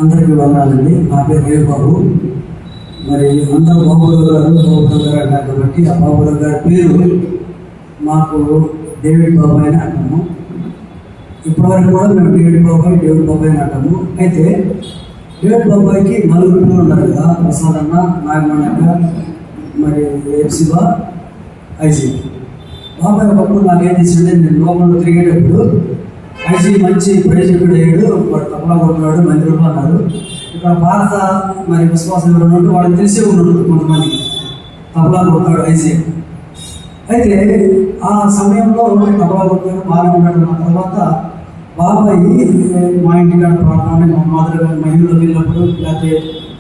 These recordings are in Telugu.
అందరికీ వందనాలండి. నా పేరు రేవు బాబు. మరి అందరూ బాబురావు గారు అన్నారు కాబట్టి ఆ బాబురావు గారి పేరు మాకు డేవిడ్ బాబాయ్ అని అంటాము. ఇప్పటివరకు కూడా మేము డేవిడ్ బాబాయ్ అని అంటాము. అయితే డేవిడ్ బాబాయ్కి 4 పిల్లలు ఉన్నారు కదా, ప్రసాద్ అన్న, నాగమణక్క, మరి శివ, ఐజీ. బాబాయ్ ఒకప్పుడు నాకు ఏం చేసిండే, నేను లోపల తిరిగేటప్పుడు ఐజీ మంచి ప్రయోజకుడు అయ్యాడు, వాడు తప్పలా కొట్టున్నాడు, మందిరంలో అన్నాడు. ఇక్కడ భారత మరి విశ్వాసం ఉన్నట్టు వాళ్ళకి తెలిసే ఉన్నట్టు కొంతమంది తప్పలా కొట్టాడు ఐజీ. అయితే ఆ సమయంలో తప్పలా కొట్టాడు బాగా ఉన్నాడు. ఆ తర్వాత బాబాయ్ మా ఇంటికాడ ప్రార్థన, మా మాదిరి మహిళలో వెళ్ళినప్పుడు, లేకపోతే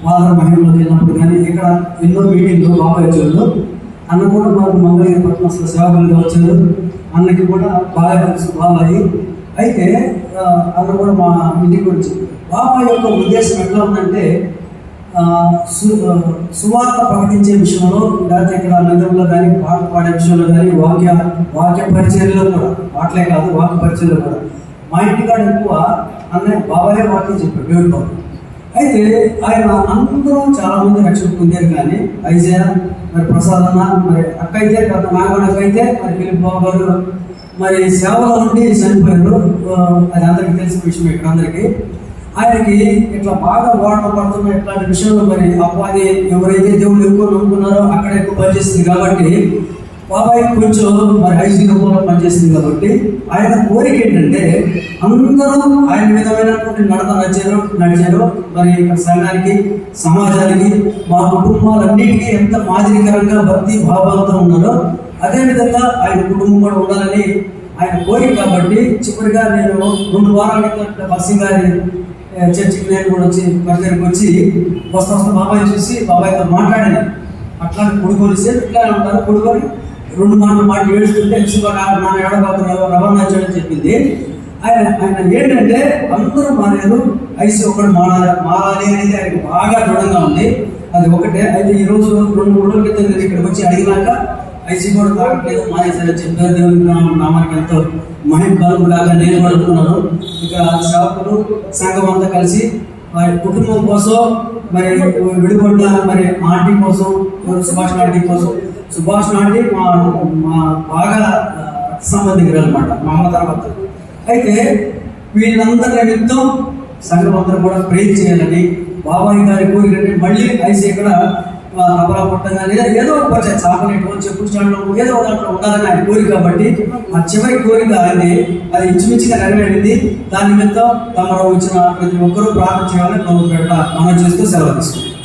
ఫాదర్ మహిళలో వెళ్ళినప్పుడు కానీ ఇక్కడ ఎన్నో మీటింగ్లు బాబాయ్ వచ్చాడు. అన్న కూడా మాకు మంగళగిరి పట్ల అసలు సేవకులుగా వచ్చారు. అన్నకి కూడా బాగా తెలుసు బాబాయ్. అయితే అన్న కూడా మా ఇంటికి వచ్చి బాబాయ్ యొక్క ఉద్దేశం ఎట్లా ఉందంటే, సువార్త ప్రకటించే విషయంలో, లేకపోతే ఇక్కడ మందిరంలో కానీ పాట పాడే విషయంలో కానీ, వాక్య పరిచర్యలో కూడా, పాటలే కాదు వాక్య పరిచర్యలో కూడా మా ఇంటికాడ ఎక్కువ అన్నయ్య బాబాయే వాక్యం చెప్పాడు, దేవుడి బాబు. అయితే ఆయన అందరూ చాలామంది రక్షణ పొందారు. కానీ ఐజయ, మరి ప్రసాద్ అన్న, మరి అక్క అయితే పెద్ద నాగమణక్క అయితే, మరి ఫిలిప్ బాబు గారు మరి సేవలో ఉండి చనిపోయారు. అది అందరికీ తెలిసిన విషయం ఇక్కడ అందరికీ. ఆయనకి ఇట్లా బాగా వాడడం పడుతున్న ఇట్లాంటి విషయంలో మరి అపవాది ఎవరైతే దేవుడు ఎక్కువ నమ్ముకున్నారో అక్కడ ఎక్కువ పనిచేస్తుంది కాబట్టి, బాబాయ్ కొంచెం మరి ఐజీ రూపంలో పనిచేస్తుంది కాబట్టి, ఆయన కోరిక ఏంటంటే అందరూ ఆయన విధమైనటువంటి నడిచారు. మరి సంఘానికి, సమాజానికి, మా కుటుంబాలన్నిటికీ ఎంత మాదిరికరంగా భక్తి భావాలతో ఉన్నారో అదేవిధంగా ఆయన కుటుంబం కూడా ఉండాలని ఆయన కోరిక. కాబట్టి చివరిగా నేను 2 వారాల క్రితం బస్సు గారి చర్చికి నేను కూడా వచ్చి పరిచయకు వచ్చి వస్తా బాబాయ్ చూసి బాబాయ్తో మాట్లాడాను. అట్లా కొడుకొని ఇట్లానే ఉంటారు. కొడుకొని 2 మాటలు ఏడుస్తుంటే నా ఏడబాబు రవాణా వచ్చాడని చెప్పింది. ఆయన ఏంటంటే అందరూ మారారు, ఐసీ ఒకటి మారాలి అనేది ఆయనకు బాగా దృఢంగా ఉంది. అది ఒకటే. అయితే ఈరోజు 2-3 రోజుల క్రితం నేను ఇక్కడికి వచ్చి అడిగినాక ఐసీ కూడా తాగట్లేదు, మానేసరి చెప్పారు. దేవునికి నామానికి ఎంతో మహిమ బలములాగా నేను కూడా అనుకున్నాను. ఇక సేవకులు సంఘం అంతా కలిసి వారి కుటుంబం కోసం, మరి విడిపడ్డ మరి ఆంటీ కోసం, సుభాష్ ఆంటీ కోసం. సుభాష్ ఆంటీ మా బాగా సంబంధికులు అనమాట, మా అమ్మ తర్వాత. అయితే వీళ్ళందరి నిమిత్తం సంఘం అందరూ కూడా ప్రేర్ చేయాలని బాబాయ్ గారి కోరికంటే, మళ్ళీ ఐసీ ఇక్కడ తపలా పుట్టగానే ఏదో ఒక చాపలేటో చెప్పుడు చాటలో ఏదో దాంట్లో ఉండాలని ఆయన కోరిక. కాబట్టి ఆ చివరి కోరిక ఆయన్ని అది ఇంచుమించుగా నెరవేరింది. దాని నిమిత్తం తమరు వచ్చిన ప్రతి ఒక్కరూ ప్రార్థన చేయాలని మనం చేస్తూ సెలవు తీసుకుంటాం.